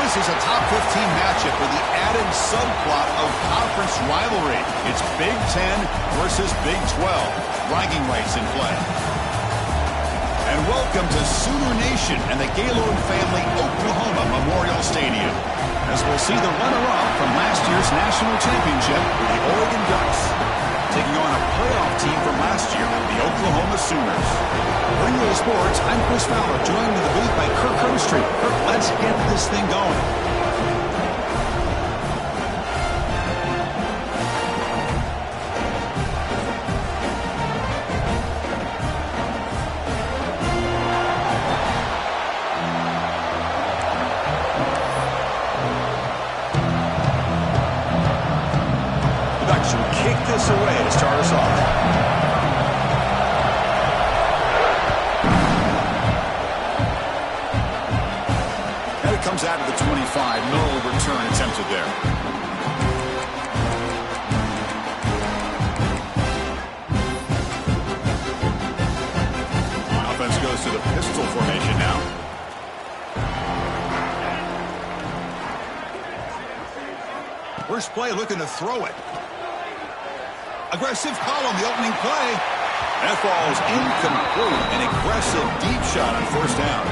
This is a top 15 matchup with the added subplot of conference rivalry. It's Big 10 versus Big 12. Bragging rights in play. And welcome to Sooner Nation and the Gaylord Family Oklahoma Memorial Stadium, as we'll see the runner-up from last year's national championship, the Oregon Ducks, taking on a playoff team from last year, the Oklahoma Sooners. Bring you sports, I'm Chris Fowler, joined in the booth by Kirk Herbstreit. Kirk, let's get this thing going. The Ducks will kick this away to start us off. Comes out of the 25. No return attempted there. Offense goes to the pistol formation now. First play looking to throw it. Aggressive call on the opening play. That falls incomplete. An aggressive deep shot on first down.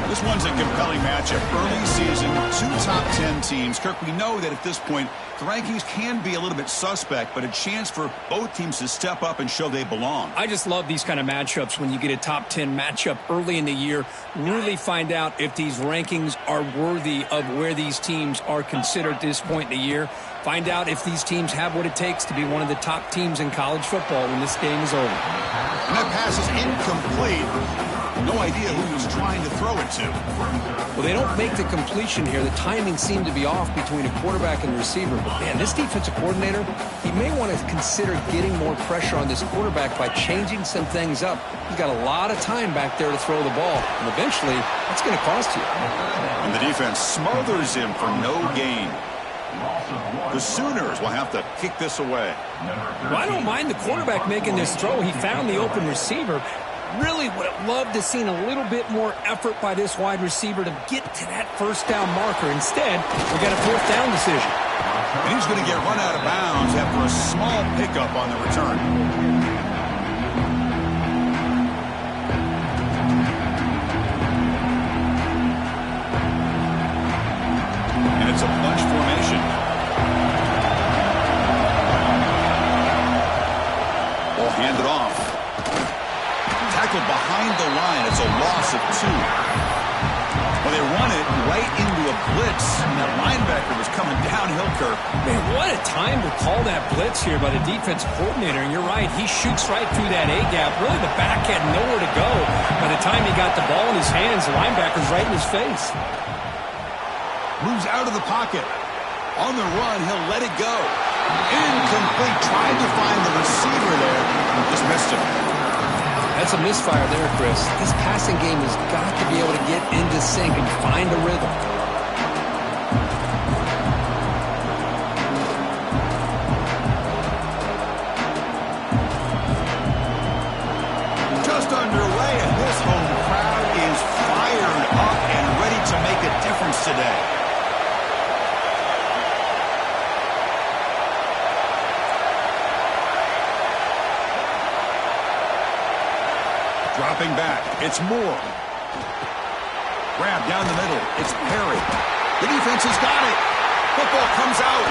This one's a compelling matchup. Early season, two top 10 teams. Kirk, we know that at this point, the rankings can be a little bit suspect, but a chance for both teams to step up and show they belong. I just love these kind of matchups when you get a top 10 matchup early in the year. Really find out if these rankings are worthy of where these teams are considered at this point in the year. Find out if these teams have what it takes to be one of the top teams in college football when this game is over. And that pass is incomplete. No idea who he was trying to throw it to. Well, they don't make the completion here. The timing seemed to be off between a quarterback and the receiver. But, man, this defensive coordinator, he may want to consider getting more pressure on this quarterback by changing some things up. He's got a lot of time back there to throw the ball. And eventually, that's going to cost you. And the defense smothers him for no gain. The Sooners will have to kick this away. Well, I don't mind the quarterback making this throw. He found the open receiver. Really would have loved to have seen a little bit more effort by this wide receiver to get to that first down marker. Instead, we got a fourth down decision. And he's going to get run out of bounds after a small pickup on the return. And it's a bunch formation. Ball handed off. Behind the line. It's a loss of 2. Well, they run it right into a blitz, and that linebacker was coming downhill, Kirk. Man, what a time to call that blitz here by the defensive coordinator. And you're right, he shoots right through that A-gap. Really, the back had nowhere to go. By the time he got the ball in his hands, the linebacker's right in his face. Moves out of the pocket. On the run, he'll let it go. Incomplete. Tried to find the receiver there. Just missed him. That's a misfire there, Chris. This passing game has got to be able to get into sync and find a rhythm. Just underway, and this home crowd is fired up and ready to make a difference today. Dropping back, it's Moore. Grab down the middle, it's Perry. The defense has got it. Football comes out.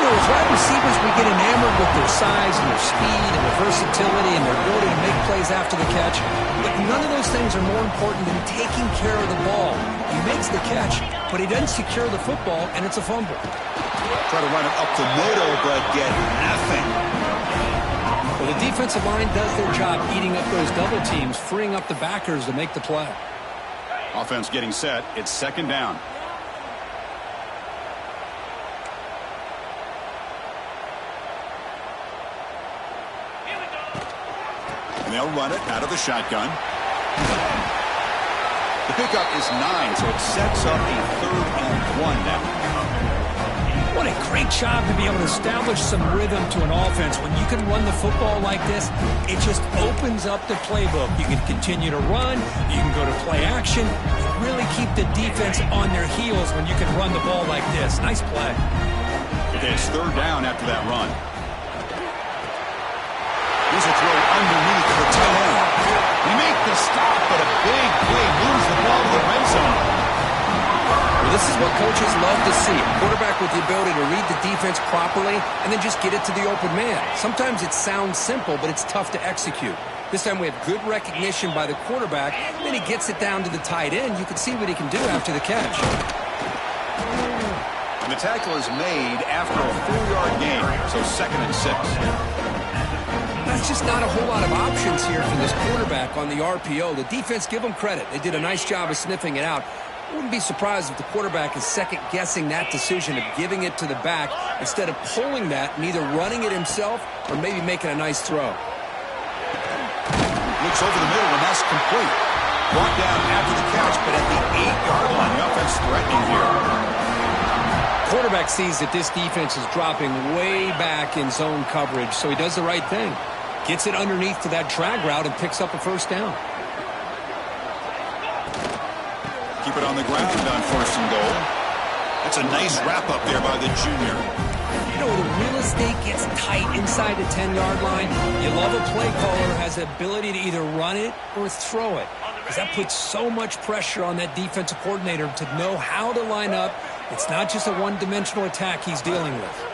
You know, as wide receivers, we get enamored with their size and their speed and their versatility and their ability to make plays after the catch. But none of those things are more important than taking care of the ball. He makes the catch, but he doesn't secure the football, and it's a fumble. Try to run it up the middle, but get nothing. Well, the defensive line does their job eating up those double teams, freeing up the backers to make the play. Offense getting set. It's second down. And they'll run it out of the shotgun. The pickup is 9, so it sets up a 3rd and 1 now. What a great job to be able to establish some rhythm to an offense. When you can run the football like this, it just opens up the playbook. You can continue to run. You can go to play action. You really keep the defense on their heels when you can run the ball like this. Nice play. Okay, it's third down after that run. Here's a throw underneath the tight end. They make the stop, but a big play moves the ball to the red zone. Well, this is what coaches love to see. A quarterback with the ability to read the defense properly and then just get it to the open man. Sometimes it sounds simple, but it's tough to execute. This time we have good recognition by the quarterback. Then he gets it down to the tight end. You can see what he can do after the catch. And the tackle is made after a 4-yard gain, so 2nd and 6. That's just not a whole lot of options here for this quarterback on the RPO. The defense, give them credit. They did a nice job of sniffing it out. I wouldn't be surprised if the quarterback is second-guessing that decision of giving it to the back instead of pulling that and either running it himself or maybe making a nice throw. Looks over the middle, and that's complete. Brought down after the catch, but at the 8-yard line, the offense threatening here. Quarterback sees that this defense is dropping way back in zone coverage, so he does the right thing. Gets it underneath to that drag route and picks up a first down. Keep it on the ground on 1st and goal. That's a nice wrap-up there by the junior. You know, the real estate gets tight inside the 10-yard line. You love a play caller who has the ability to either run it or throw it, because that puts so much pressure on that defensive coordinator to know how to line up. It's not just a one-dimensional attack he's dealing with.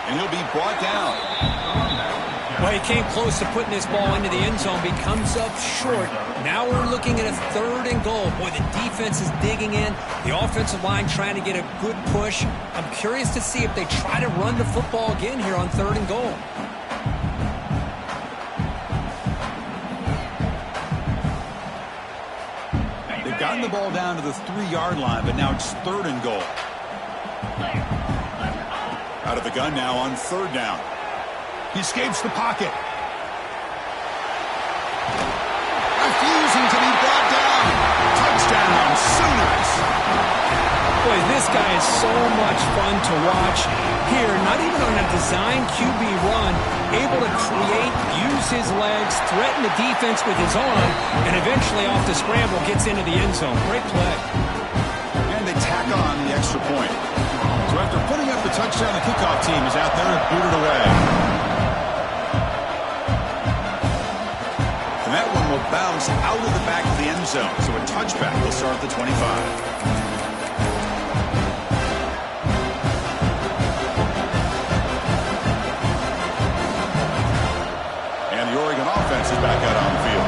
And he'll be brought down. Well, he came close to putting this ball into the end zone, but he comes up short. Now we're looking at a 3rd and goal. Boy, the defense is digging in. The offensive line trying to get a good push. I'm curious to see if they try to run the football again here on 3rd and goal. They've gotten the ball down to the 3-yard line, but now it's 3rd and goal. Out of the gun now on 3rd down. He escapes the pocket. Refusing to be brought down. Touchdown, Sooners. Boy, this guy is so much fun to watch. Here, not even on a design QB run, able to create, use his legs, threaten the defense with his arm, and eventually off the scramble gets into the end zone. Great play. And they tack on the extra point. So after putting up the touchdown, the kickoff team is out there to boot it away. And that one will bounce out of the back of the end zone. So a touchback will start at the 25. Is back out on the field.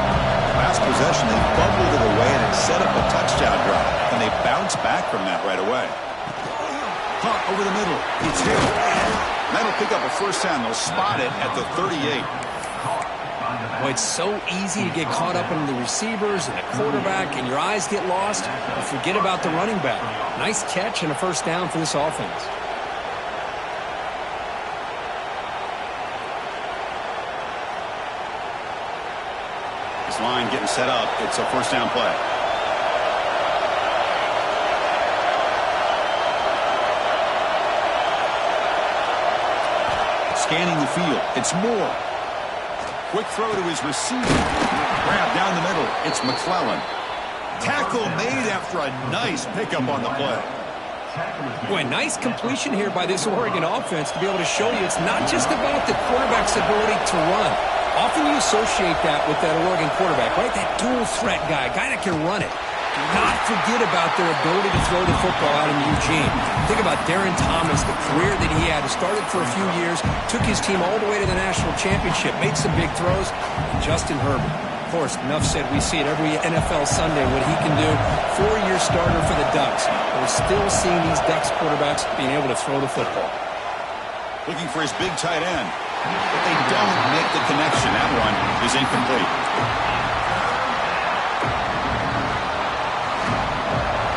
Last possession, they fumbled it away and it set up a touchdown drive. And they bounced back from that right away. Hunt over the middle. It's hit. That'll pick up a first down. They'll spot it at the 38. Boy, it's so easy to get caught up in the receivers and the quarterback, and your eyes get lost. You forget about the running back. Nice catch and a first down for this offense. Line getting set up. It's a first down play. Scanning the field. It's Moore. Quick throw to his receiver. Grab down the middle. It's McClellan. Tackle made after a nice pickup on the play. Boy, nice completion here by this Oregon offense to be able to show you it's not just about the quarterback's ability to run. Often you associate that with that Oregon quarterback, right? That dual threat guy that can run it. Do not forget about their ability to throw the football out in Eugene. Think about Darren Thomas, the career that he had. He started for a few years, took his team all the way to the national championship, made some big throws. And Justin Herbert. Of course, enough said, we see it every NFL Sunday what he can do. 4-year starter for the Ducks. We're still seeing these Ducks quarterbacks being able to throw the football. Looking for his big tight end. But they don't make the connection. That one is incomplete.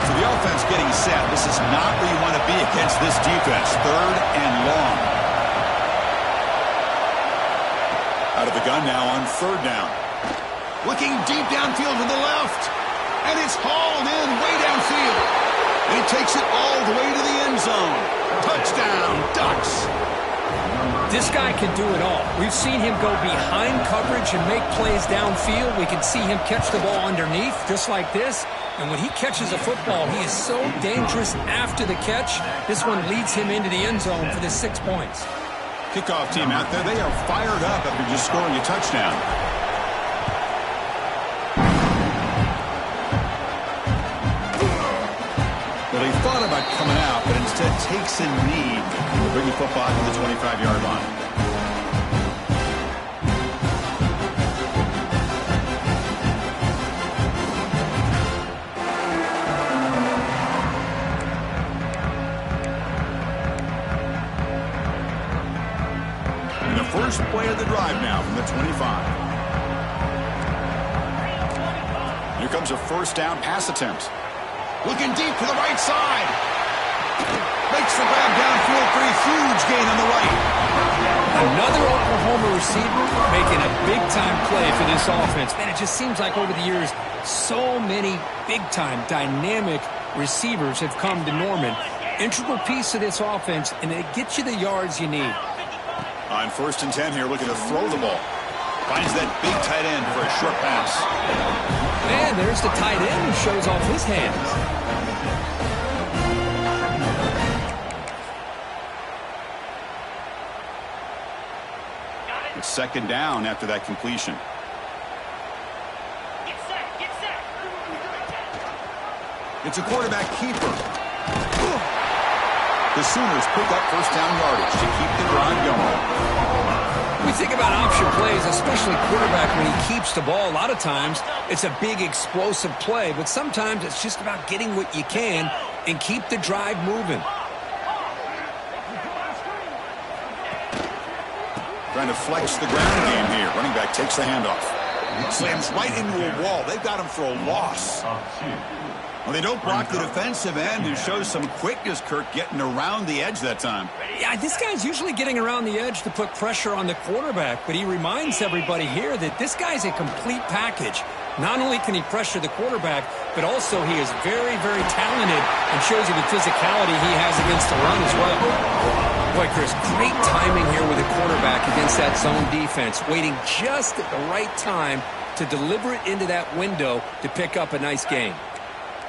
So the offense getting set. This is not where you want to be against this defense. 3rd and long. Out of the gun now on 3rd down. Looking deep downfield to the left. And it's hauled in way downfield. And he takes it all the way to the end zone. Touchdown, Ducks. This guy can do it all. We've seen him go behind coverage and make plays downfield. We can see him catch the ball underneath, just like this. And when he catches a football, he is so dangerous after the catch. This one leads him into the end zone for the 6 points. Kickoff team out there, they are fired up after just scoring a touchdown. Well, he thought about coming out, but instead takes a knee to bring the football to the 25-yard line. And the first play of the drive now from the 25. Here comes a first down pass attempt. Looking deep to the right side. Makes the grab downfield for a huge gain on the right. Another Oklahoma receiver making a big-time play for this offense. Man, it just seems like over the years, so many big-time, dynamic receivers have come to Norman. Integral piece of this offense, and it gets you the yards you need. On 1st and 10 here, looking to throw the ball. Finds that big tight end for a short pass. Man, there's the tight end who shows off his hands. It's 2nd down after that completion. It's a quarterback keeper. The Sooners pick up first down yardage to keep the drive going. We think about option plays, especially quarterback when he keeps the ball. A lot of times, it's a big explosive play, but sometimes it's just about getting what you can and keep the drive moving. Trying to flex the ground game here. Running back takes the handoff. Slams right into a wall. They've got him for a loss. Well, they don't block the defensive end, who shows some quickness, Kirk, getting around the edge that time. Yeah, this guy's usually getting around the edge to put pressure on the quarterback, but he reminds everybody here that this guy's a complete package. Not only can he pressure the quarterback, but also he is very, very talented and shows you the physicality he has against the run as well. Boy, Chris, great timing here with the quarterback against that zone defense, waiting just at the right time to deliver it into that window to pick up a nice gain.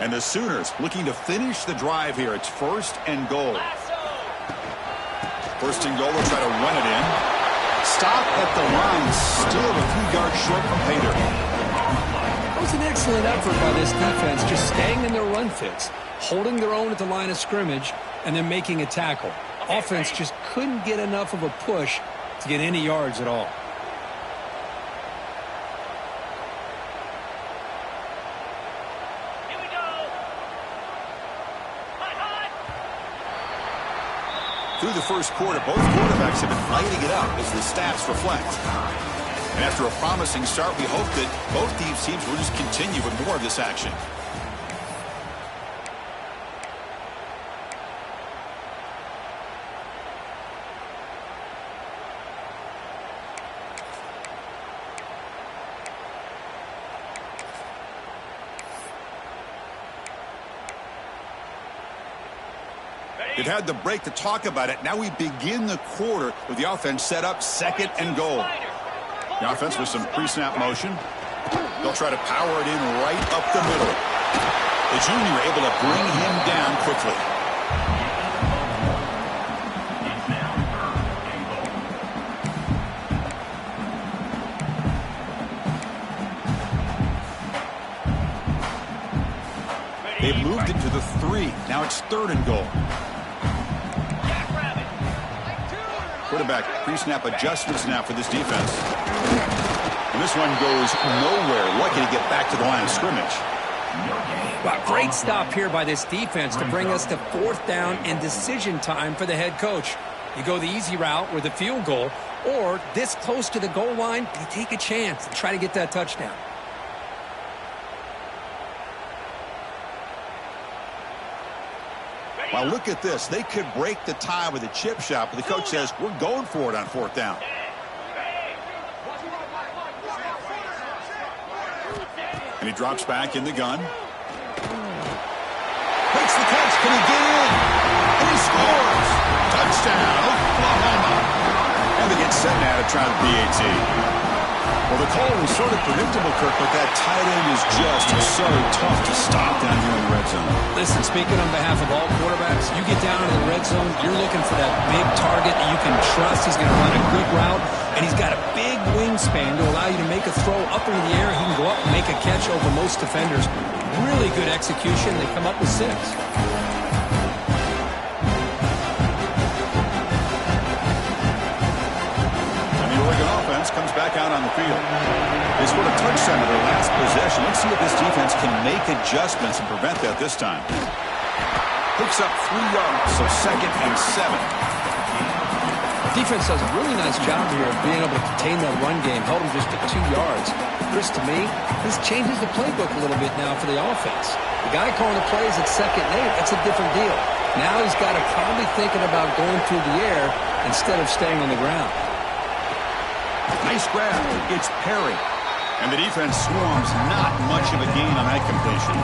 And the Sooners looking to finish the drive here. It's 1st and goal. 1st and goal, they'll try to run it in. Stop at the line, still a few yards short from Pater. That was an excellent effort by this defense, just staying in their run fits, holding their own at the line of scrimmage, and then making a tackle. Offense just couldn't get enough of a push to get any yards at all. Through the first quarter, both quarterbacks have been lighting it up as the stats reflect. And after a promising start, we hope that both these teams will just continue with more of this action. They've had the break to talk about it. Now we begin the quarter with the offense set up 2nd and goal. The offense with some pre-snap motion. They'll try to power it in right up the middle. The junior able to bring him down quickly. They've moved it to the 3. Now it's 3rd and goal. Quarterback pre-snap adjustments now for this defense. And this one goes nowhere. Lucky to get back to the line of scrimmage. Wow, great stop here by this defense to bring us to 4th down and decision time for the head coach. You go the easy route with a field goal, or this close to the goal line, you take a chance and try to get that touchdown. Well, look at this. They could break the tie with a chip shot, but the coach says, we're going for it on 4th down. And he drops back in the gun. Makes the catch Can he get in? And he scores! Touchdown, Oklahoma! And they get set now to try the PAT. Well, the call was sort of predictable, Kirk, but that tight end is just so tough to stop down here in the red zone. Listen, speaking on behalf of all quarterbacks, you get down in the red zone, you're looking for that big target that you can trust. He's going to run a good route, and he's got a big wingspan to allow you to make a throw up into the air. He can go up and make a catch over most defenders. Really good execution. They come up with 6. Comes back out on the field. They scored a touchdown in their last possession. Let's see if this defense can make adjustments and prevent that this time. Picks up 3 yards, so 2nd and 7. Defense does a really nice job here of being able to contain that run game, held them just to 2 yards. Chris, to me, this changes the playbook a little bit now for the offense. The guy calling the plays at 2nd and 8, that's a different deal. Now he's got to probably thinking about going through the air instead of staying on the ground. Nice grab. It's Perry. And the defense swarms. Not much of a gain on that completion.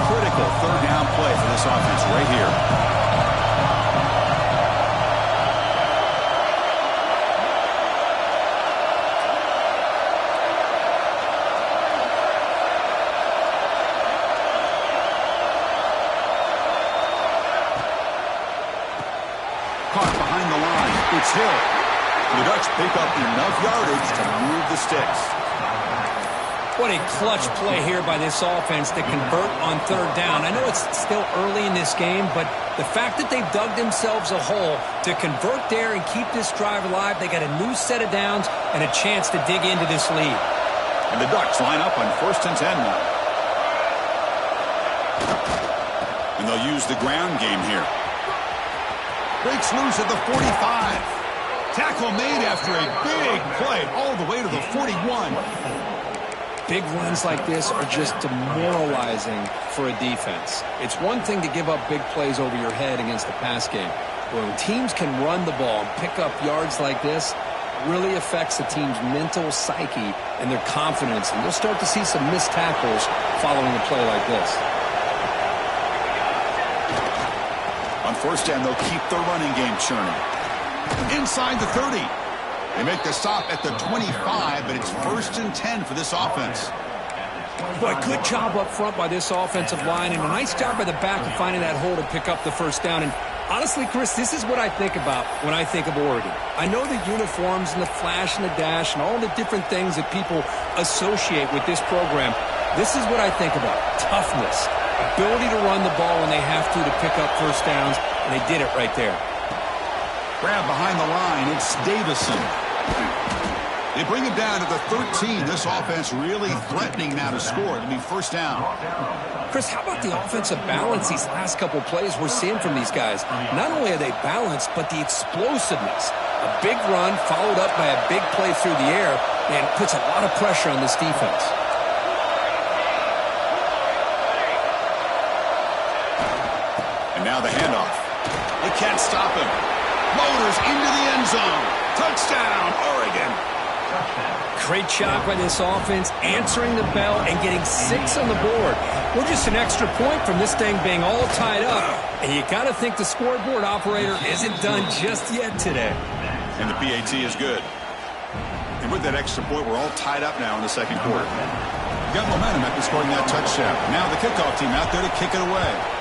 Critical 3rd down play for this offense right here. It's Hill. The Ducks pick up enough yardage to move the sticks. What a clutch play here by this offense to convert on 3rd down. I know it's still early in this game, but the fact that they've dug themselves a hole to convert there and keep this drive alive, they got a new set of downs and a chance to dig into this lead. And the Ducks line up on 1st and 10 now. And they'll use the ground game here. Breaks loose at the 45. Tackle made after a big play all the way to the 41. Big runs like this are just demoralizing for a defense. It's one thing to give up big plays over your head against the pass game. But when teams can run the ball and pick up yards like this, it really affects the team's mental psyche and their confidence. And you'll start to see some missed tackles following a play like this. On 1st down, they'll keep the running game churning. Inside the 30. They make the stop at the 25, but it's 1st and 10 for this offense. Boy, good job up front by this offensive line, and a nice job by the back of finding that hole to pick up the 1st down. And honestly, Chris, this is what I think about when I think of Oregon. I know the uniforms and the flash and the dash and all the different things that people associate with this program. This is what I think about. Toughness. Ability to run the ball when they have to pick up 1st downs, and they did it right there. Grab behind the line. It's Davison. They bring him down to the 13. This offense really threatening now to score. It'll be 1st down. Chris, how about the offensive balance these last couple plays we're seeing from these guys? Not only are they balanced, but the explosiveness. A big run followed up by a big play through the air, and puts a lot of pressure on this defense. And now the handoff. They can't stop him. Motors into the end zone. Touchdown, Oregon. Great job by this offense, answering the bell and getting 6 on the board. We're just an extra point from this thing being all tied up. And you got to think the scoreboard operator isn't done just yet today. And the PAT is good. And with that extra point, we're all tied up now in the 2nd quarter. Got momentum after scoring that touchdown. Now the kickoff team out there to kick it away.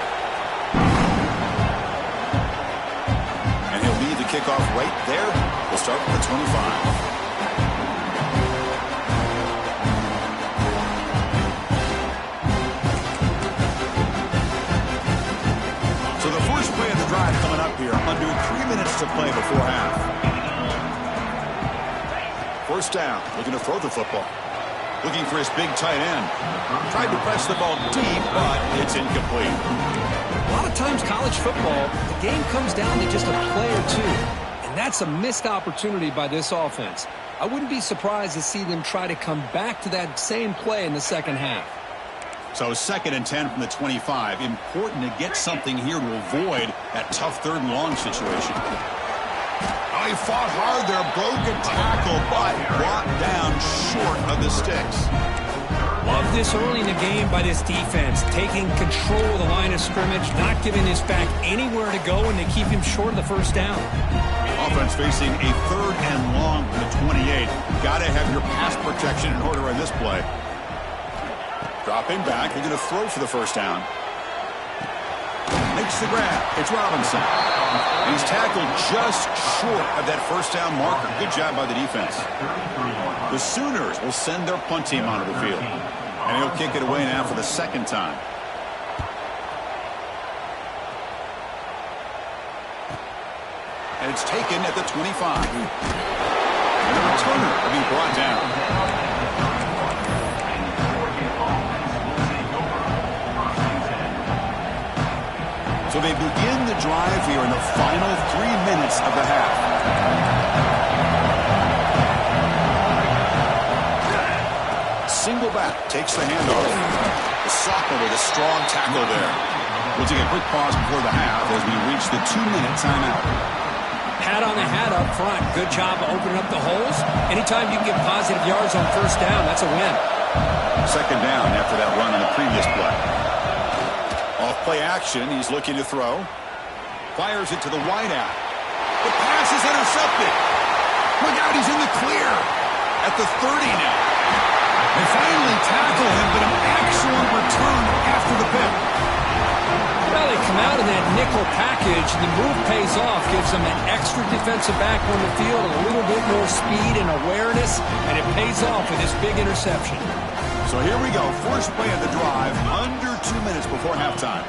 Kickoff right there. We'll start with the 25. So the first play of the drive coming up here. Under 3 minutes to play before half. 1st down. Looking to throw the football. Looking for his big tight end. Tried to press the ball deep, but it's incomplete. A lot of times college football, the game comes down to just a play or two. And that's a missed opportunity by this offense. I wouldn't be surprised to see them try to come back to that same play in the 2nd half. So 2nd and 10 from the 25. Important to get something here to avoid that tough 3rd and long situation. Oh, he fought hard there. Broken tackle, but brought down short of the sticks. Love this early in the game by this defense, taking control of the line of scrimmage, not giving his back anywhere to go, and they keep him short of the first down. Offense facing a 3rd and long from the 28. Got to have your pass protection in order on this play. Dropping back, they're going to throw for the first down. Makes the grab. It's Robinson. He's tackled just short of that first down marker. Good job by the defense. The Sooners will send their punt team onto the field. And he'll kick it away now for the 2nd time. And it's taken at the 25. And the returner will be brought down. So they begin the drive here in the final 3 minutes of the half. Single back takes the handoff. The sophomore with a strong tackle there. We'll take a quick pause before the half as we reach the 2-minute timeout. Pat on the hat up front. Good job of opening up the holes. Anytime you can get positive yards on first down, that's a win. 2nd down after that run on the previous play. Off play action, he's looking to throw. Fires it to the wideout. The pass is intercepted. Look out, he's in the clear. At the 30 now. They finally tackle him, but an excellent return after the pick. Well, they come out in that nickel package, and the move pays off, gives them an extra defensive back on the field, a little bit more speed and awareness, and it pays off with this big interception. So here we go, first play of the drive, under 2 minutes before halftime.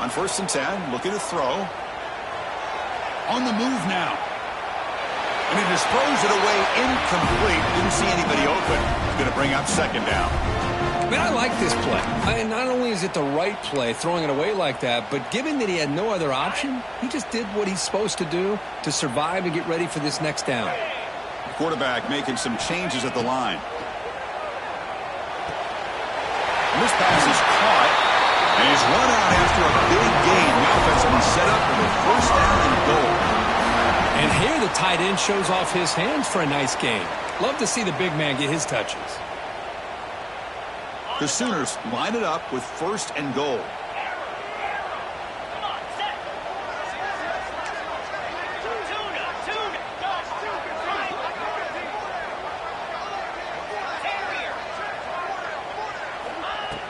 On 1st and 10, looking to throw. On the move now. And he disposed it away incomplete. Didn't see anybody open. Going to bring up 2nd down. Man, I like this play. Not only is it the right play, throwing it away like that, but given that he had no other option, he just did what he's supposed to do to survive and get ready for this next down. The quarterback making some changes at the line. This pass is caught, and he's run out after a big gain. The offense will be set up with a 1st down and goal. And here the tight end shows off his hands for a nice gain. Love to see the big man get his touches. The Sooners line it up with 1st and goal.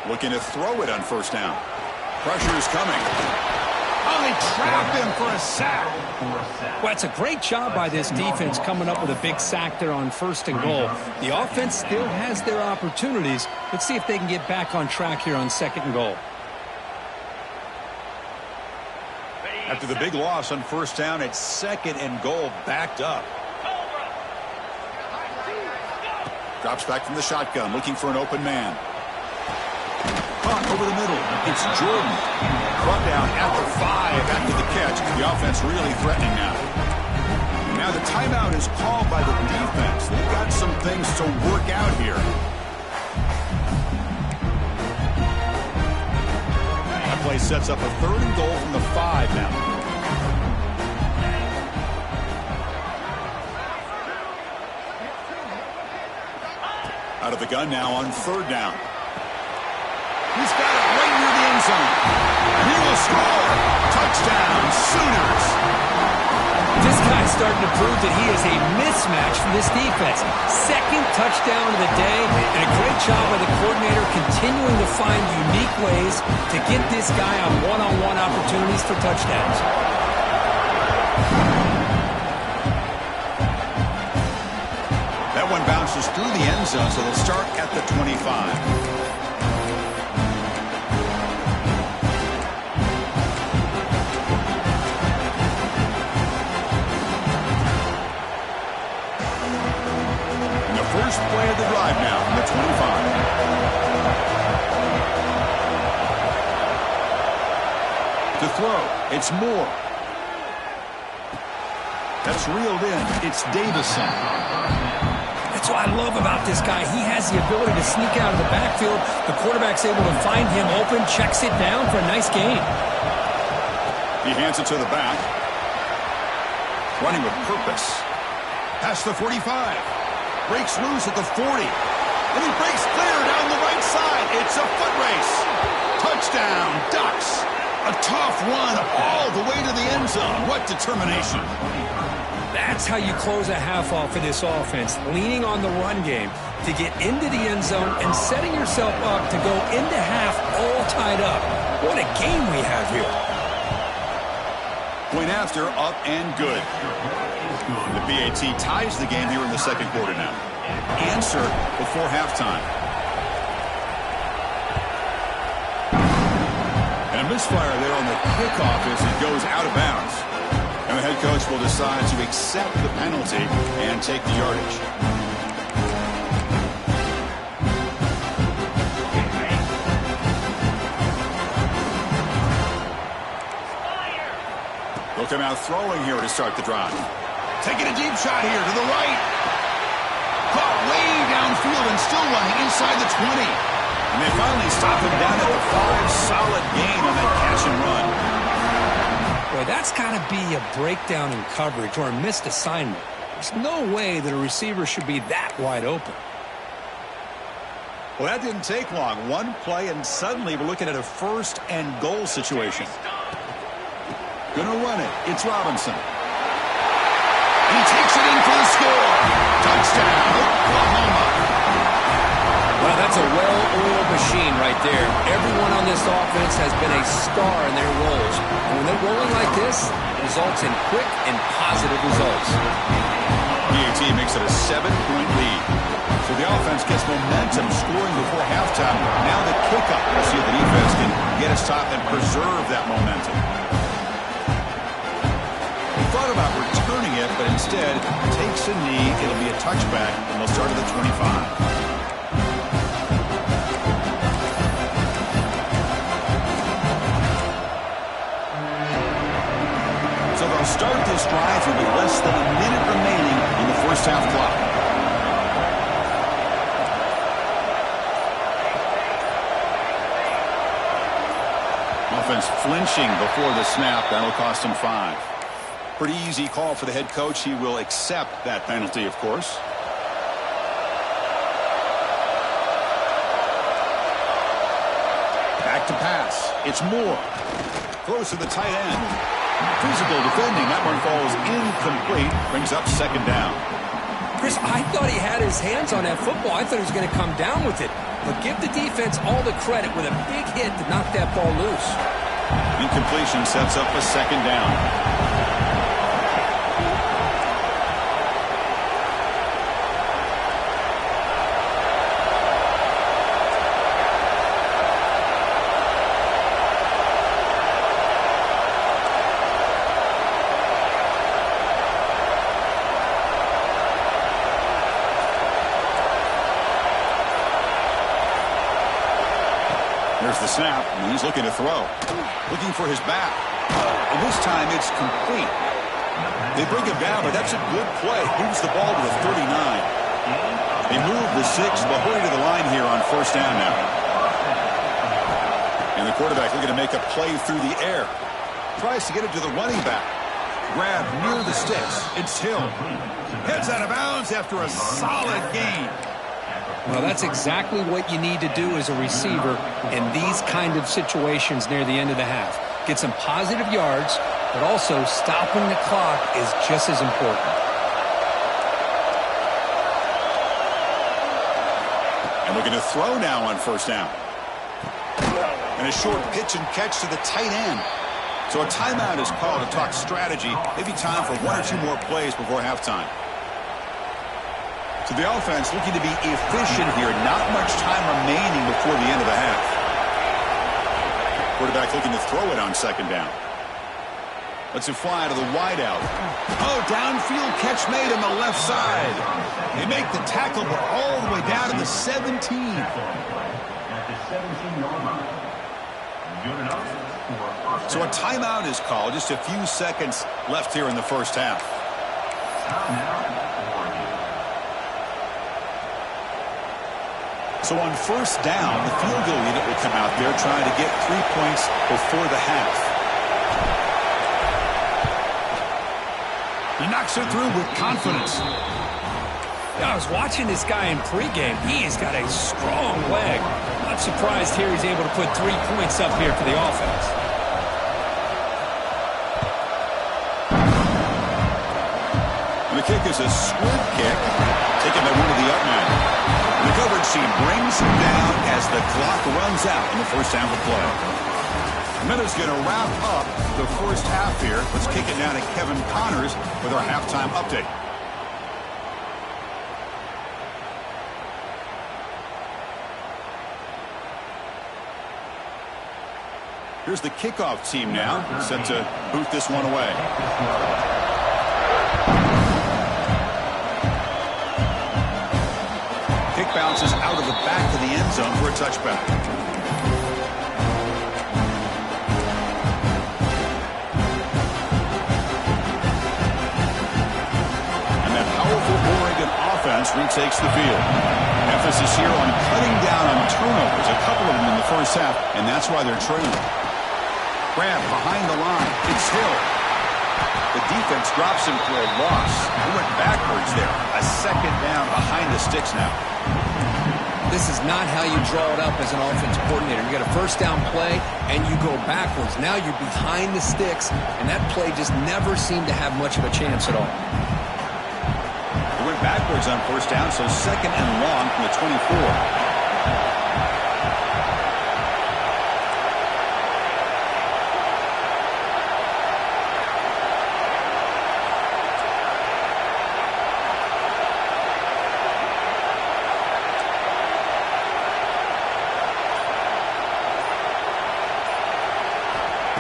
Looking to throw it on 1st down. Pressure is coming. Oh, they trap him for a sack. Well, it's a great job by this defense coming up with a big sack there on 1st and goal. The offense still has their opportunities. Let's see if they can get back on track here on 2nd and goal. After the big loss on 1st down, it's 2nd and goal, backed up. Drops back from the shotgun, looking for an open man. Caught over the middle. It's Jordan. Brought down at the 5 after the catch. The offense really threatening now. Now the timeout is called by the defense. They've got some things to work out here. That play sets up a 3rd and goal from the 5 now. Out of the gun now on 3rd down. He's got it right near the end zone. He will score. Touchdown, Sooners. This guy's starting to prove that he is a mismatch for this defense. 2nd touchdown of the day, and a great job by the coordinator continuing to find unique ways to get this guy on one-on-one opportunities for touchdowns. That one bounces through the end zone, so they'll start at the 25. First play of the drive now from the 25. To throw, it's Moore. That's reeled in. It's Davison. That's what I love about this guy. He has the ability to sneak out of the backfield. The quarterback's able to find him open, checks it down for a nice gain. He hands it to the back. running with purpose. Past the 45. Breaks loose at the 40. And he breaks clear down the right side. It's a foot race. Touchdown, Ducks. A tough run all the way to the end zone. What determination. That's how you close a half off for this offense, leaning on the run game to get into the end zone and setting yourself up to go into half all tied up. What a game we have here. Point after, up and good. The PAT ties the game here in the second quarter now. Answer before halftime. And a misfire there on the kickoff as it goes out of bounds. And the head coach will decide to accept the penalty and take the yardage. They'll come out throwing here to start the drive. Taking a deep shot here to the right. Caught way downfield and still running inside the 20. And they finally stop him down at the 5. Solid gain on that catch and run. Boy, that's got to be a breakdown in coverage or a missed assignment. There's no way that a receiver should be that wide open. Well, that didn't take long. One play, and suddenly we're looking at a 1st and goal situation. Gonna run it. It's Robinson. He takes it in for the score. Touchdown, Oklahoma. Well, that's a well-oiled machine right there. Everyone on this offense has been a star in their roles. And when they're rolling like this, it results in quick and positive results. PAT makes it a 7-point lead. So the offense gets momentum scoring before halftime. Now the kickoff. We'll see if the defense can get a stop and preserve that momentum. Thought about returning it, but instead takes a knee. It'll be a touchback, and they'll start at the 25. So they'll start this drive with less than a minute remaining on the first half clock. Offense flinching before the snap. That'll cost him 5. Pretty easy call for the head coach. He will accept that penalty, of course. Back to pass. It's Moore. Throws to the tight end. Physical defending. That one falls incomplete. Brings up 2nd down. Chris, I thought he had his hands on that football. I thought he was going to come down with it. But give the defense all the credit with a big hit to knock that ball loose. Incompletion sets up a 2nd down. There's the snap, and he's looking to throw. Looking for his back. And this time it's complete. They bring him down, but that's a good play. Moves the ball to the 39. They move the 6, but hurry to the line here on 1st down now. And the quarterback looking to make a play through the air. Tries to get it to the running back. Grab near the sticks. It's Hill. Heads out of bounds after a solid gain. Well, that's exactly what you need to do as a receiver in these kind of situations near the end of the half. Get some positive yards, but also stopping the clock is just as important. And looking to throw now on 1st down. And a short pitch and catch to the tight end. So a timeout is called to talk strategy. Maybe time for 1 or 2 more plays before halftime. So the offense looking to be efficient here. Not much time remaining before the end of the half. Quarterback looking to throw it on 2nd down. Lets it fly to the wideout. Oh, downfield catch made on the left side. They make the tackle, but all the way down to the 17. So a timeout is called. Just a few seconds left here in the first half. So on 1st down, the field goal unit will come out there trying to get 3 points before the half. He Talks her through with confidence. I was watching this guy in pregame. He has got a strong leg. Not surprised here he's able to put 3 points up here for the offense. And the kick is a squib kick, taken by one of the up men. The coverage team brings him down as the clock runs out in the first half of play. Minutes going to wrap up the first half here. Let's kick it down to Kevin Connors with our halftime update. Here's the kickoff team now, set to boot this one away. Kick bounces out of the back of the end zone for a touchback. And that powerful Oregon offense retakes the field. Emphasis here on cutting down on turnovers, a couple of them in the first half, and that's why they're trailing. Grab behind the line. It's Hill. The defense drops him for a loss. He went backwards there. A second down behind the sticks now. This is not how you draw it up as an offense coordinator. You got a first down play, and you go backwards. Now you're behind the sticks, and that play just never seemed to have much of a chance at all. He went backwards on first down, so second and long from the 24.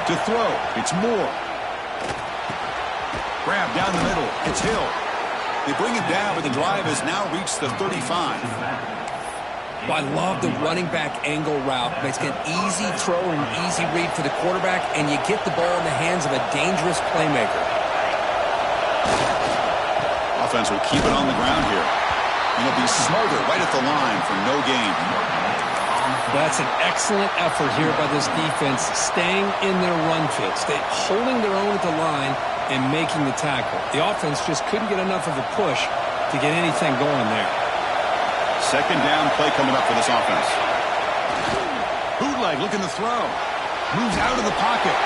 To throw, it's Moore. Grab down the middle, it's Hill. They bring him down, but the drive has now reached the 35. Well, I love the running back angle route. It's an easy throw and an easy read for the quarterback, and you get the ball in the hands of a dangerous playmaker. Offense will keep it on the ground here. And he'll be smarter right at the line for no gain. That's an excellent effort here by this defense, staying in their run fit, holding their own at the line and making the tackle. The offense just couldn't get enough of a push to get anything going there. Second down play coming up for this offense. Bootleg looking to throw. Moves out of the pocket.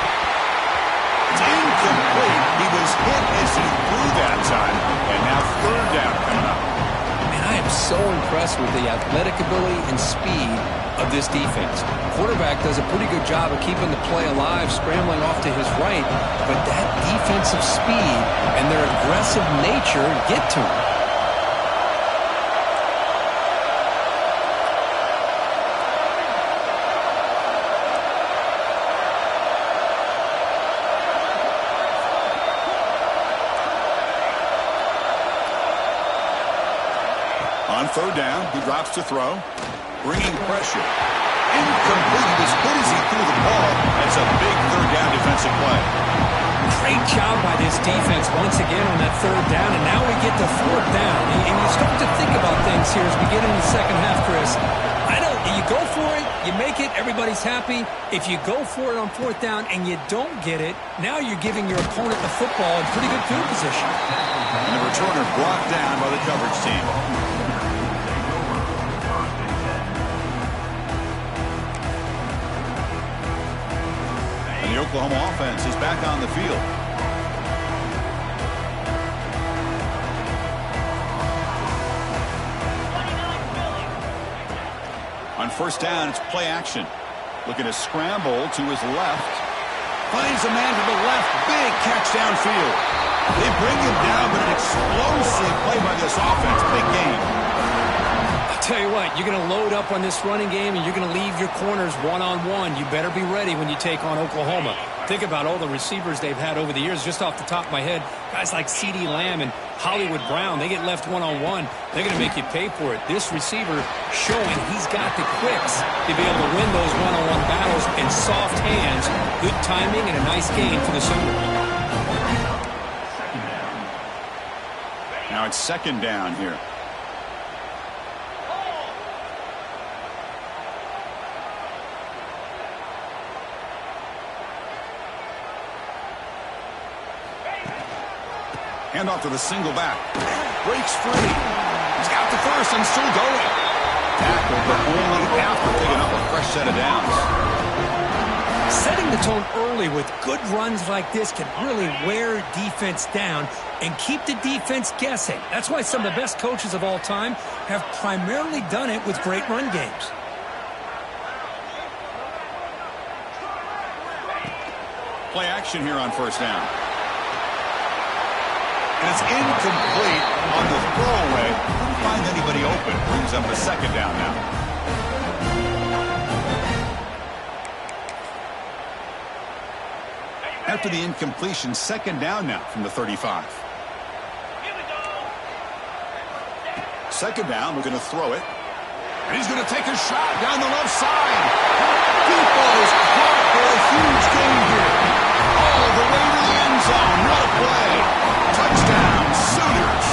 It's incomplete. He was hit as he threw that time. And now third down coming up. Man, I am so impressed with the athletic ability and speed of this defense. Quarterback does a pretty good job of keeping the play alive, scrambling off to his right, but that defensive speed and their aggressive nature get to him. On third down, he drops to throw. Bringing pressure. Incomplete. As good as he threw the ball, that's a big third down defensive play. Great job by this defense once again on that third down, and now we get to fourth down. And you start to think about things here as we get into the second half, Chris. You go for it, you make it, everybody's happy. If you go for it on fourth down and you don't get it, now you're giving your opponent the football in pretty good field position. And the returner brought down by the coverage team. The Oklahoma offense is back on the field. On first down, it's play action. Looking to scramble to his left. Finds a man to the left. Big catch downfield. They bring him down, but an explosive play by this offense. Big game. Tell you what, you're going to load up on this running game and you're going to leave your corners one-on-one. You better be ready when you take on Oklahoma. Think about all the receivers they've had over the years. Just off the top of my head, guys like CeeDee Lamb and Hollywood Brown, they get left one-on-one. They're going to make you pay for it. This receiver showing he's got the quicks to be able to win those one-on-one battles in soft hands. Good timing and a nice gain for the Sooners. Now it's second down here. Hand off to the single back. Breaks free. He's got the first and still going. Tackle, but only after picking up a fresh set of downs. Setting the tone early with good runs like this can really wear defense down and keep the defense guessing. That's why some of the best coaches of all time have primarily done it with great run games. Play action here on first down. And it's incomplete on the throwaway. Couldn't find anybody open. Brings up a second down now. After the incompletion, second down now from the 35. Second down, we're going to throw it. And he's going to take a shot down the left side. Deep ball is caught for a huge gain here. All the way to the end zone. What a play. Touchdown, Sooners.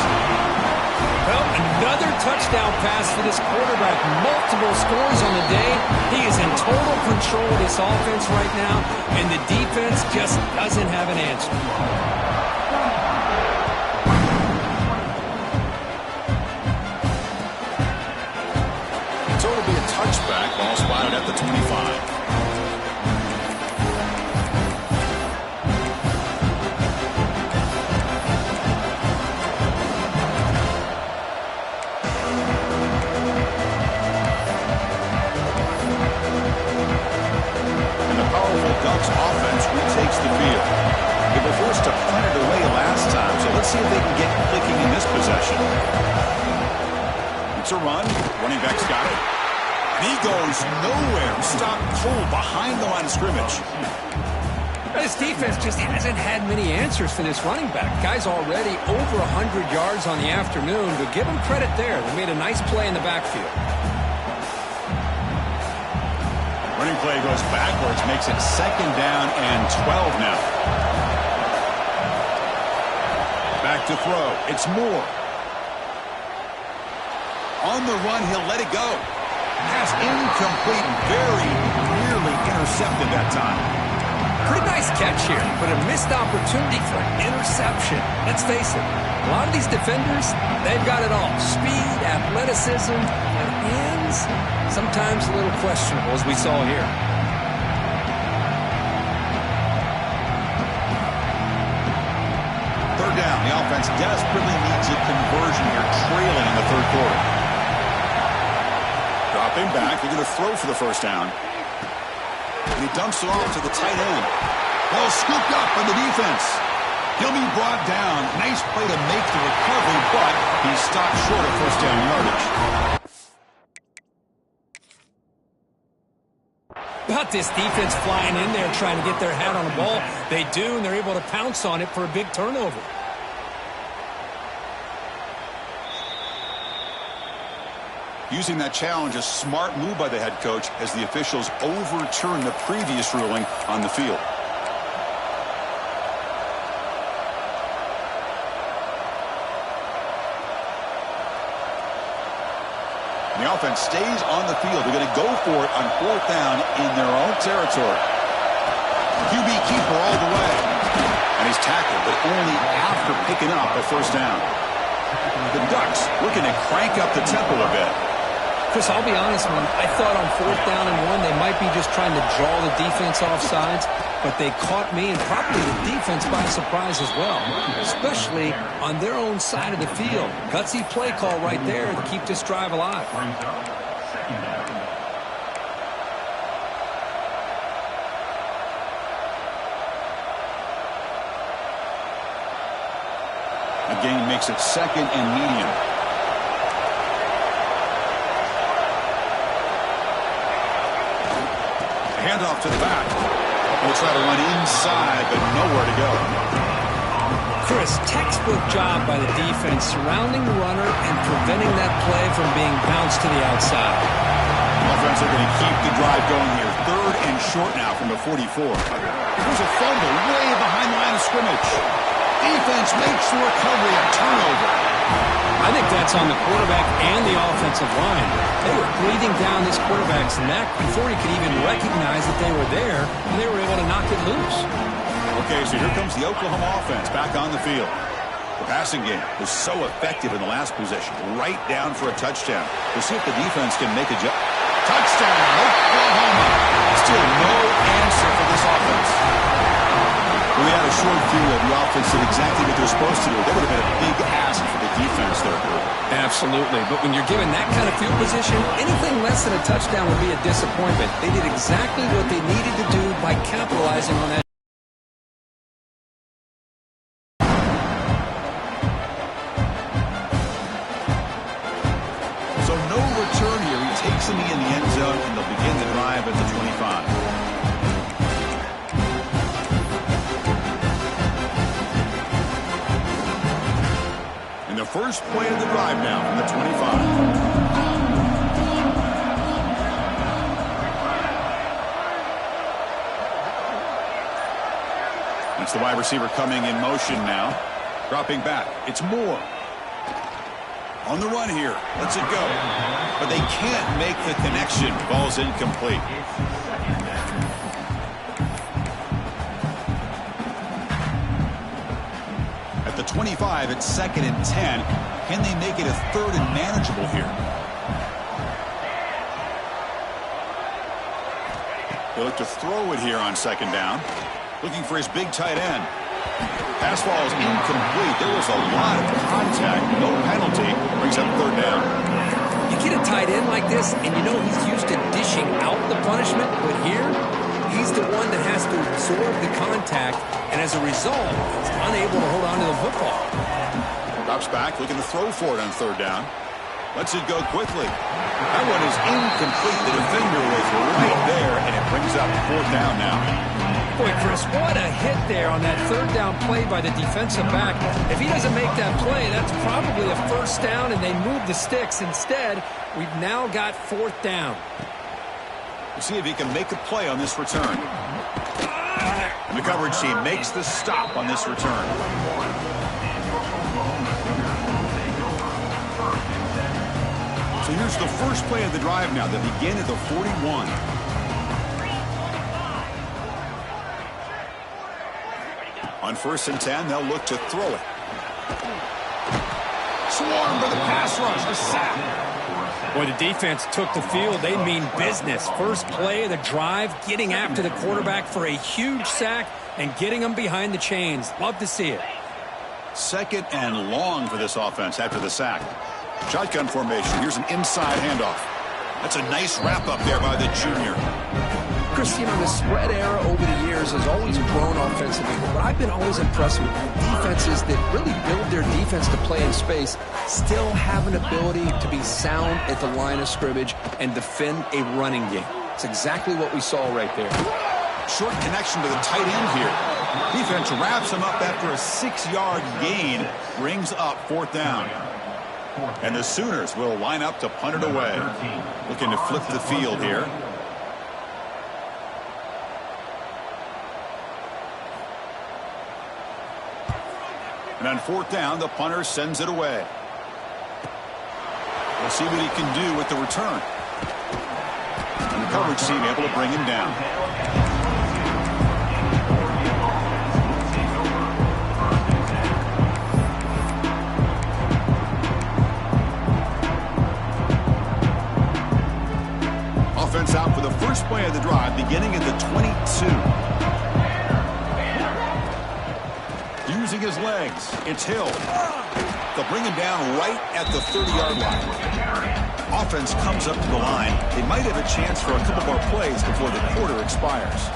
Well, another touchdown pass for this quarterback. Multiple scores on the day. He is in total control of this offense right now, and the defense just doesn't have an answer. So it'll be a touchback. Ball spotted at the 25. Ducks offense retakes the field. They were forced to punt it away last time, so let's see if they can get clicking in this possession. It's a run. Running back's got it. And he goes nowhere. Stopped cold behind the line of scrimmage. This defense just hasn't had many answers for this running back. Guy's already over 100 yards on the afternoon, but give him credit there. They made a nice play in the backfield. Running play goes backwards, makes it second down and 12 now. Back to throw. It's Moore. On the run, he'll let it go. Pass incomplete, very nearly intercepted that time. Pretty nice catch here, but a missed opportunity for an interception. Let's face it, a lot of these defenders, they've got it all. Speed, athleticism, and hands, sometimes a little questionable, as we saw here. Third down, the offense desperately needs a conversion here, trailing in the third quarter. Dropping back, they're going to throw for the first down. And he dumps it off to the tight end. Ball scooped up by the defense. He'll be brought down. Nice play to make the recovery, but he's stopped short of first down yardage. But this defense flying in there trying to get their hat on the ball. They do, and they're able to pounce on it for a big turnover. Using that challenge, a smart move by the head coach as the officials overturn the previous ruling on the field. The offense stays on the field. They're going to go for it on fourth down in their own territory. QB keeper all the way. And he's tackled, but only after picking up a first down. The Ducks looking to crank up the tempo a bit. Chris, I'll be honest, man. I thought on fourth down and one, they might be just trying to draw the defense off sides, but they caught me and probably the defense by surprise as well, especially on their own side of the field. Gutsy play call right there to keep this drive alive. The gain makes it second and medium. Handoff to the back. We'll try to run inside, but nowhere to go. Chris, textbook job by the defense surrounding the runner and preventing that play from being bounced to the outside. Offense are going to keep the drive going here. Third and short now from the 44. There's a fumble way behind the line of scrimmage. Defense makes the recovery, a turnover. I think that's on the quarterback and the offensive line. They were breathing down this quarterback's neck before he could even recognize that they were there, and they were able to knock it loose. Okay, so here comes the Oklahoma offense back on the field. The passing game was so effective in the last possession, right down for a touchdown. We'll see if the defense can make a jump. Touchdown, Oklahoma. Still no answer for this offense. We had a short view of the offense did exactly what they're supposed to do. That would have been a big ask for the defense there. Absolutely. But when you're given that kind of field position, anything less than a touchdown would be a disappointment. They did exactly what they needed to do by capitalizing on that. So no return here. He takes him in the end zone, and they'll begin the drive at the 25. The first play of the drive now from the 25. That's the wide receiver coming in motion now. Dropping back. It's Moore. On the run here. Lets it go. But they can't make the connection. Ball's incomplete. At the 25, it's 2nd and 10. Can they make it a 3rd and manageable here? They look to throw it here on 2nd down. Looking for his big tight end. Pass ball is incomplete. There was a lot of contact. No penalty. Brings up 3rd down. You get a tight end like this, and you know he's used to dishing out the punishment, but here, he's the one that has to absorb the contact, and as a result, he's unable to hold on to the football. Drops back, looking to throw for it on 3rd down. Lets it go quickly. That one is incomplete. The defender was right there, and it brings up 4th down now. Boy, Chris, what a hit there on that 3rd down play by the defensive back. If he doesn't make that play, that's probably a 1st down, and they move the sticks. Instead, we've now got 4th down. We'll see if he can make a play on this return. And the coverage team makes the stop on this return. So here's the first play of the drive now. They begin at the 41. On 1st and 10, they'll look to throw it. Swarmed by the pass rush. A sack. Boy, the defense took the field. They mean business. First play of the drive, getting after the quarterback for a huge sack and getting him behind the chains. Love to see it. 2nd and long for this offense after the sack. Shotgun formation. Here's an inside handoff. That's a nice wrap up there by the junior. Chris, you know, the spread era over the years has always grown offensively, but I've been always impressed with defenses that really build their defense to play in space, still have an ability to be sound at the line of scrimmage and defend a running game. It's exactly what we saw right there. Short connection to the tight end here. Defense wraps him up after a 6-yard gain, brings up 4th down. And the Sooners will line up to punt it away. Looking to flip the field here. And on 4th down, the punter sends it away. We'll see what he can do with the return. And the coverage team able to bring him down. Offense out for the first play of the drive, beginning at the 22. Using his legs, it's Hill. They'll bring him down right at the 30-yard line. Offense comes up to the line. They might have a chance for a couple more plays before the quarter expires.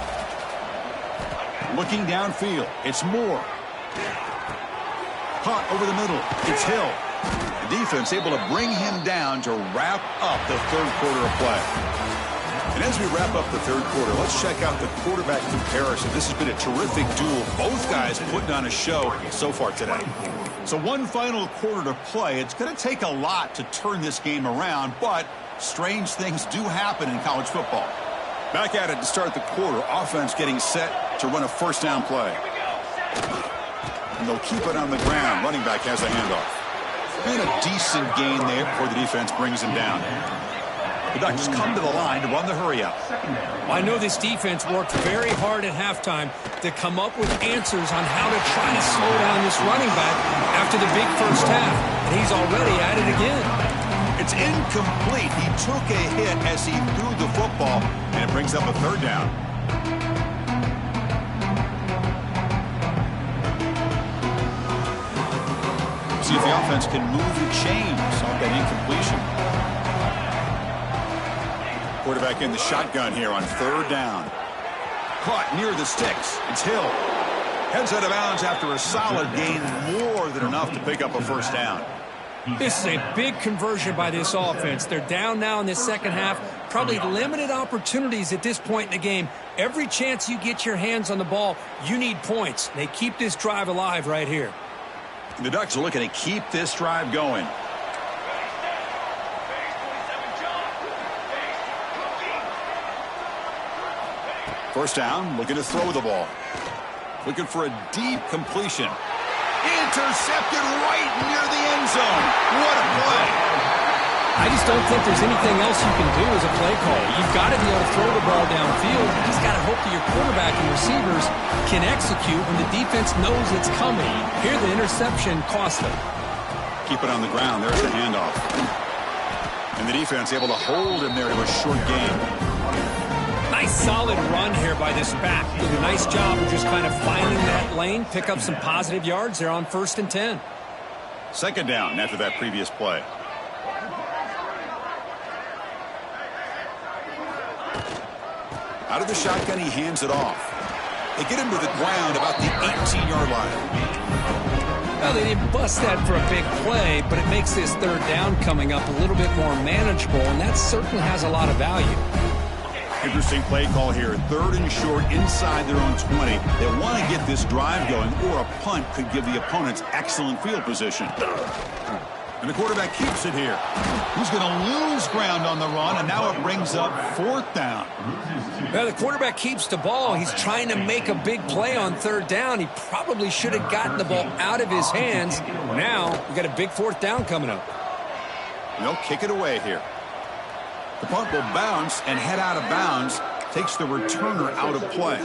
Looking downfield, it's Moore. Caught over the middle, it's Hill. The defense able to bring him down to wrap up the 3rd quarter of play. And as we wrap up the 3rd quarter, let's check out the quarterback comparison. This has been a terrific duel. Both guys putting on a show so far today. So one final quarter to play. It's going to take a lot to turn this game around, but strange things do happen in college football. Back at it to start the quarter. Offense getting set to run a 1st down play. And they'll keep it on the ground. Running back has a handoff. And a decent gain there before the defense brings him down. The Ducks come to the line to run the hurry-up. I know this defense worked very hard at halftime to come up with answers on how to try to slow down this running back after the big first half, and he's already at it again. It's incomplete. He took a hit as he threw the football, and it brings up a third down. See if the offense can move the chains off that incompletion. Quarterback in the shotgun here on third down. Caught near the sticks. It's Hill. Heads out of bounds after a solid gain, more than enough to pick up a first down. This is a big conversion by this offense. They're down now in this second half. Probably limited opportunities at this point in the game. Every chance you get your hands on the ball, you need points. They keep this drive alive right here. The Ducks are looking to keep this drive going. First down, looking to throw the ball. Looking for a deep completion. Intercepted right near the end zone. What a play. I just don't think there's anything else you can do as a play caller. You've got to be able to throw the ball downfield. You just got to hope that your quarterback and receivers can execute when the defense knows it's coming. Here, the interception cost them. Keep it on the ground. There's the handoff. And the defense able to hold him there to a short gain. Nice solid run here by this back. Did a nice job of just kind of finding that lane, pick up some positive yards there on 1st and 10. Second down after that previous play. Out of the shotgun, he hands it off. They get him to the ground about the 18-yard line. Well, they didn't bust that for a big play, but it makes this third down coming up a little bit more manageable, and that certainly has a lot of value. Interesting play call here. Third and short inside their own 20. They want to get this drive going, or a punt could give the opponents excellent field position. And the quarterback keeps it here. He's going to lose ground on the run, and now it brings up fourth down. Well, the quarterback keeps the ball. He's trying to make a big play on third down. He probably should have gotten the ball out of his hands. Now, we got a big fourth down coming up. They'll kick it away here. The punt will bounce and head out of bounds. Takes the returner out of play.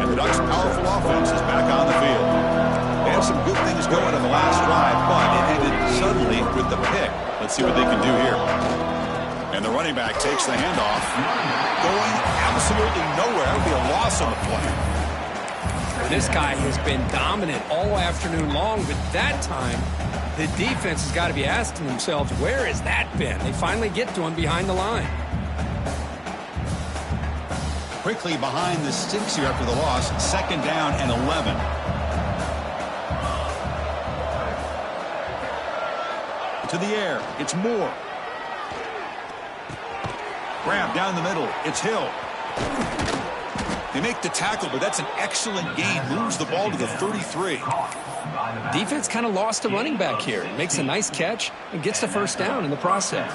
And the Ducks' powerful offense is back on the field. They had some good things going on the last drive, but it ended suddenly with the pick. Let's see what they can do here. And the running back takes the handoff. Going absolutely nowhere. That would be a loss on the play. This guy has been dominant all afternoon long, but that time, the defense has got to be asking themselves, where has that been? They finally get to him behind the line. Quickly behind the sticks here after the loss. Second down and 11. To the air. It's Moore. Grab down the middle. It's Hill. They make the tackle, but that's an excellent gain. Moves the ball to the 33. Defense kind of lost a running back here. Makes a nice catch and gets the first down in the process.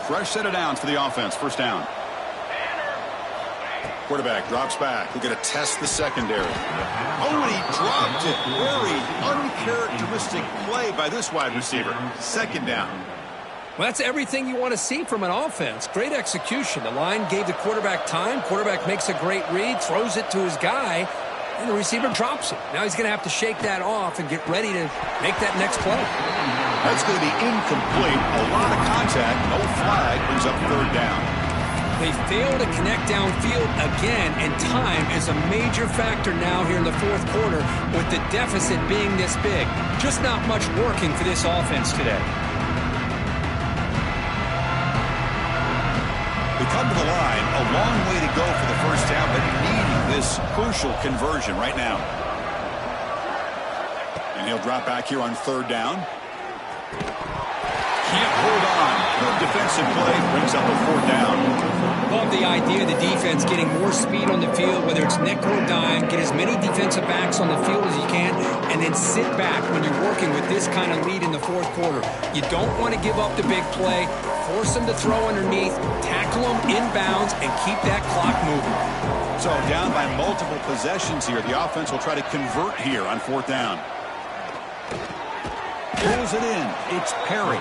Fresh set of downs for the offense. First down. Quarterback drops back. We're going to test the secondary. Oh, and he dropped it. Very uncharacteristic play by this wide receiver. Second down. Well, that's everything you want to see from an offense. Great execution. The line gave the quarterback time. Quarterback makes a great read, throws it to his guy, and the receiver drops it. Now he's going to have to shake that off and get ready to make that next play. That's going to be incomplete. A lot of contact. No flag. Brings up third down. They fail to connect downfield again, and time is a major factor now here in the fourth quarter with the deficit being this big. Just not much working for this offense today. We come to the line, a long way to go for the first down, but needing this crucial conversion right now. And he'll drop back here on third down. Can't hold on. Good defensive play brings up a fourth down. Love the idea of the defense getting more speed on the field, whether it's nickel or dime, get as many defensive backs on the field as you can, and then sit back when you're working with this kind of lead in the fourth quarter. You don't want to give up the big play. Force them to throw underneath, tackle them inbounds, and keep that clock moving. So down by multiple possessions here. The offense will try to convert here on fourth down. Pulls it in. It's Perry.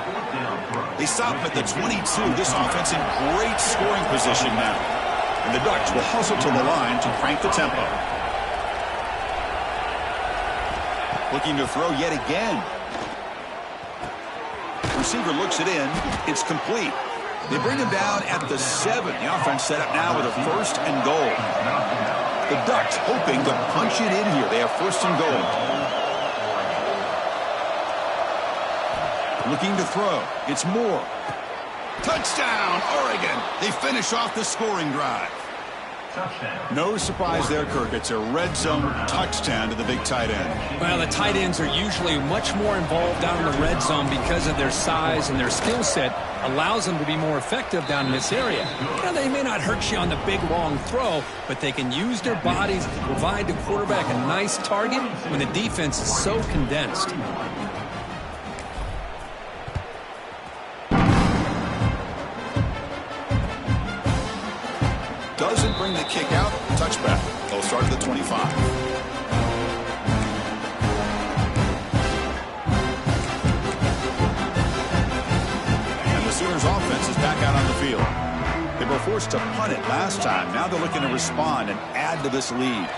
They stop at the 22. This offense in great scoring position now. And the Ducks will hustle to the line to crank the tempo. Looking to throw yet again. Receiver looks it in. It's complete. They bring him down at the 7. The offense set up now with a 1st and goal. The Ducks hoping to punch it in here. They have 1st and goal. Looking to throw. It's Moore. Touchdown, Oregon. They finish off the scoring drive. No surprise there, Kirk. It's a red zone touchdown to the big tight end. Well, the tight ends are usually much more involved down in the red zone because of their size and their skill set allows them to be more effective down in this area. Now, they may not hurt you on the big, long throw, but they can use their bodies to provide the quarterback a nice target when the defense is so condensed. Doesn't bring the kick out. Touchback. They'll start at the 25. And the Sooners offense is back out on the field. They were forced to punt it last time. Now they're looking to respond and add to this lead.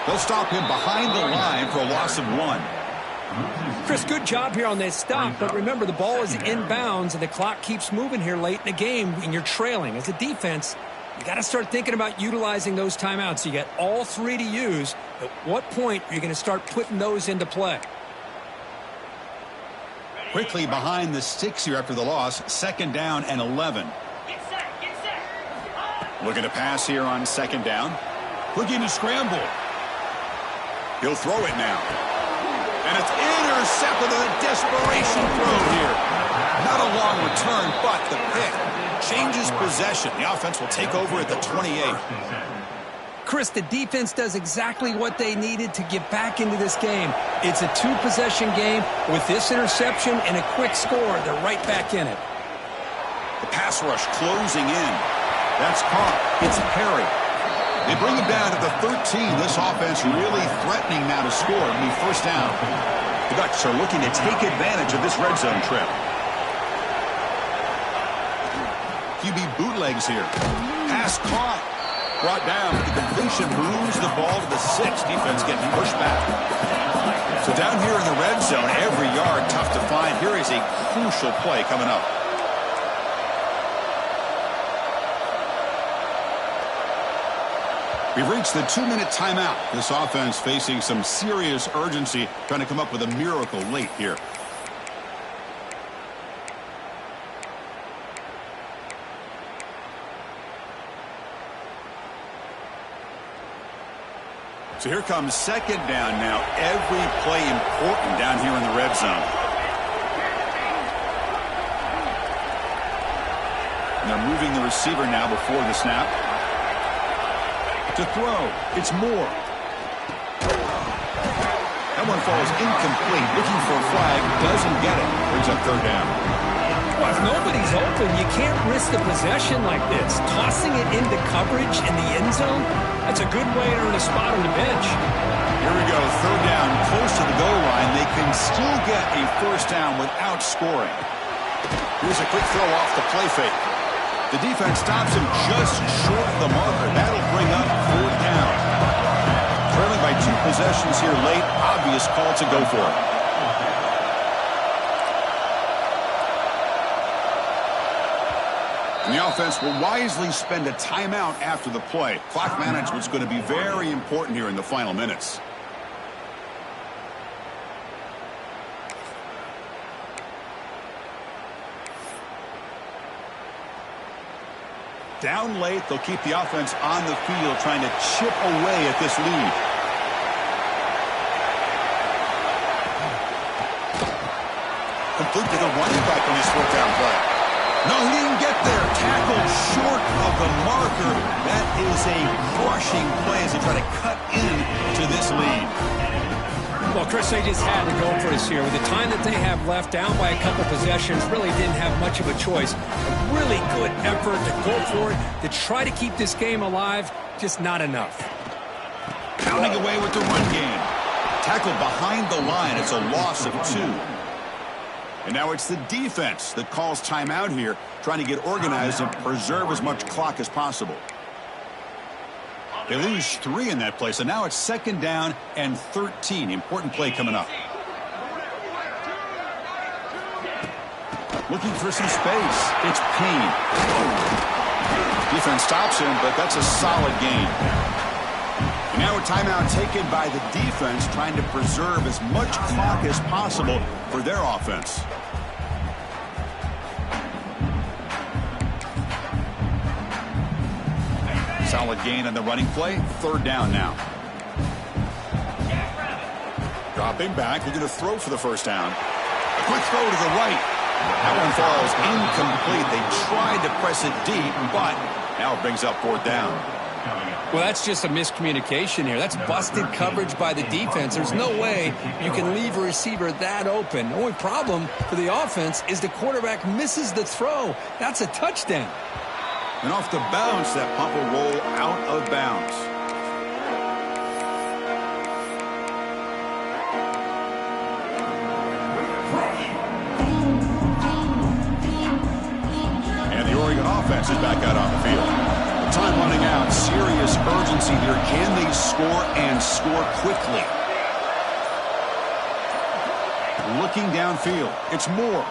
They'll stop him behind the line for a loss of 1. Chris, good job here on this stop, but remember the ball is inbounds and the clock keeps moving here late in the game and you're trailing. As a defense, you got to start thinking about utilizing those timeouts. You got all 3 to use. At what point are you going to start putting those into play? Quickly behind the sticks here after the loss. 2nd down and 11. Get set. Looking to pass here on 2nd down. Looking to scramble. He'll throw it now. And it's intercepted in a desperation throw here. Not a long return, but the pick changes possession. The offense will take over at the 28. Chris, the defense does exactly what they needed to get back into this game. It's a 2-possession game. With this interception and a quick score, they're right back in it. The pass rush closing in. That's caught. It's Perry. They bring him down to the 13. This offense really threatening now to score. It'll be 1st down. The Ducks are looking to take advantage of this red zone trip. QB bootlegs here. Pass caught. Brought down. The completion moves the ball to the 6. Defense getting pushed back. So down here in the red zone, every yard tough to find. Here is a crucial play coming up. We've reached the 2-minute timeout. This offense facing some serious urgency, trying to come up with a miracle late here. So here comes 2nd down now. Every play important down here in the red zone. And they're moving the receiver now before the snap. To throw, it's Moore. That one falls incomplete. Looking for a flag, doesn't get it. Brings up 3rd down. Well, if nobody's open, you can't risk the possession like this. Tossing it into coverage in the end zone, that's a good way to earn a spot on the bench. Here we go, 3rd down, close to the goal line. They can still get a 1st down without scoring. Here's a quick throw off the play fake. The defense stops him just short of the marker. That'll bring up 4th down. Trailing by 2 possessions here late. Obvious call to go for it. And the offense will wisely spend a timeout after the play. Clock management's going to be very important here in the final minutes. Down late, they'll keep the offense on the field trying to chip away at this lead. Complete to the running back on his 4th down play. No, he didn't get there. Tackled short of the marker. That is a crushing play as they try to cut into this lead. Well, Chris, they just had to go for this here. With the time that they have left, down by a couple possessions, really didn't have much of a choice. A really good effort to go for it, to try to keep this game alive, just not enough. Pounding away with the run game. Tackled behind the line. It's a loss of 2. And now it's the defense that calls timeout here, trying to get organized and preserve as much clock as possible. They lose 3 in that play, so now it's 2nd down and 13. Important play coming up. Looking for some space. It's Payne. Defense stops him, but that's a solid gain. And now a timeout taken by the defense, trying to preserve as much clock as possible for their offense. Solid gain on the running play. 3rd down now. Dropping back, looking to throw for the first down. A quick throw to the right. That one falls incomplete. They tried to press it deep, but now it brings up 4th down. Well, that's just a miscommunication here. That's busted coverage by the defense. There's no way you can leave a receiver that open. The only problem for the offense is the quarterback misses the throw. That's a touchdown. And off the bounce, that pump will roll out of bounds. And the Oregon offense is back out on the field. Time running out. Serious urgency here. Can they score and score quickly? Looking downfield. It's Moore.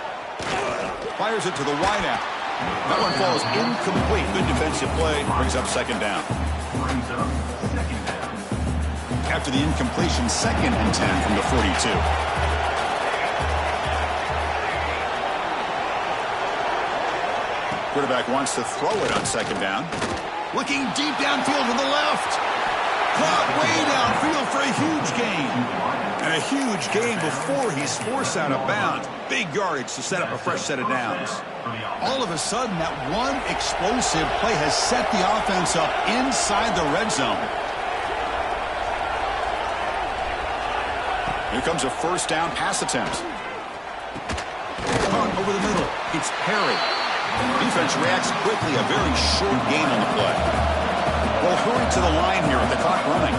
Fires it to the wideout. That one falls incomplete. Good defensive play. Brings up 2nd down. After the incompletion, 2nd and 10 from the 42. Quarterback wants to throw it on 2nd down. Looking deep downfield to the left. Caught way downfield for a huge gain. And a huge gain before he's forced out of bounds. Big yardage to set up a fresh set of downs. All of a sudden, that one explosive play has set the offense up inside the red zone. Here comes a 1st down pass attempt. Caught over the middle. It's Perry. Defense reacts quickly. A very short gain on the play. Well, hurry to the line here with the clock running.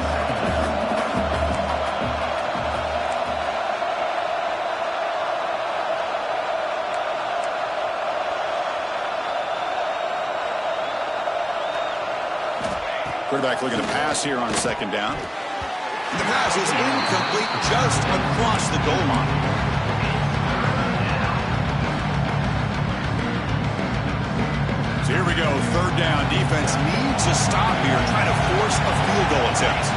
Quarterback looking to pass here on 2nd down. The pass is incomplete, just across the goal line. So here we go, 3rd down. Defense needs a stop here, trying to force a field goal attempt.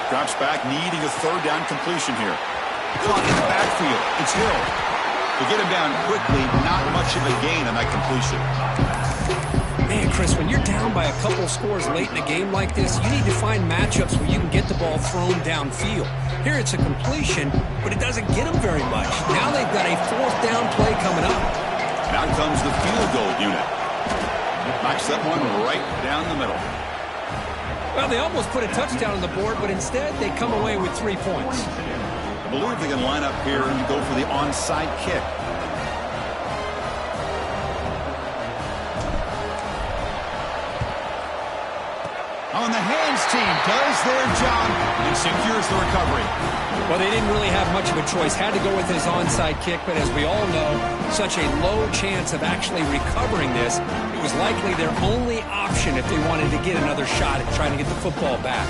Drops back, needing a 3rd down completion here. Caught in the backfield. It's Hill. To get him down quickly, not much of a gain on that completion. Man, Chris, when you're down by a couple scores late in a game like this, you need to find matchups where you can get the ball thrown downfield. Here it's a completion, but it doesn't get them very much. Now they've got a 4th down play coming up. Now comes the field goal unit. Knocks that one right down the middle. Well, they almost put a touchdown on the board, but instead they come away with 3 points. I believe they can line up here and go for the onside kick. On the hands team does their job and secures the recovery. Well, they didn't really have much of a choice. Had to go with his onside kick, but as we all know, such a low chance of actually recovering this. It was likely their only option if they wanted to get another shot at trying to get the football back.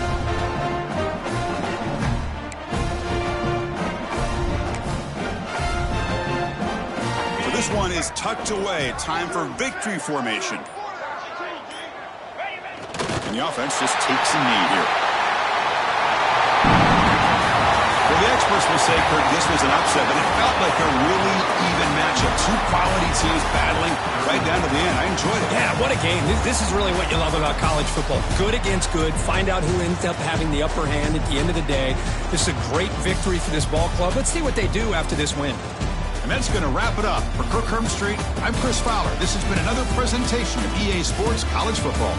So this one is tucked away. Time for victory formation. And the offense just takes a knee here. Well, the experts will say, Kirk, this was an upset, but it felt like a really even matchup. 2 quality teams battling right down to the end. I enjoyed it. Yeah, what a game. This is really what you love about college football. Good against good. Find out who ends up having the upper hand at the end of the day. This is a great victory for this ball club. Let's see what they do after this win. And that's going to wrap it up. For Kirk Herbstreit, I'm Chris Fowler. This has been another presentation of EA Sports College Football.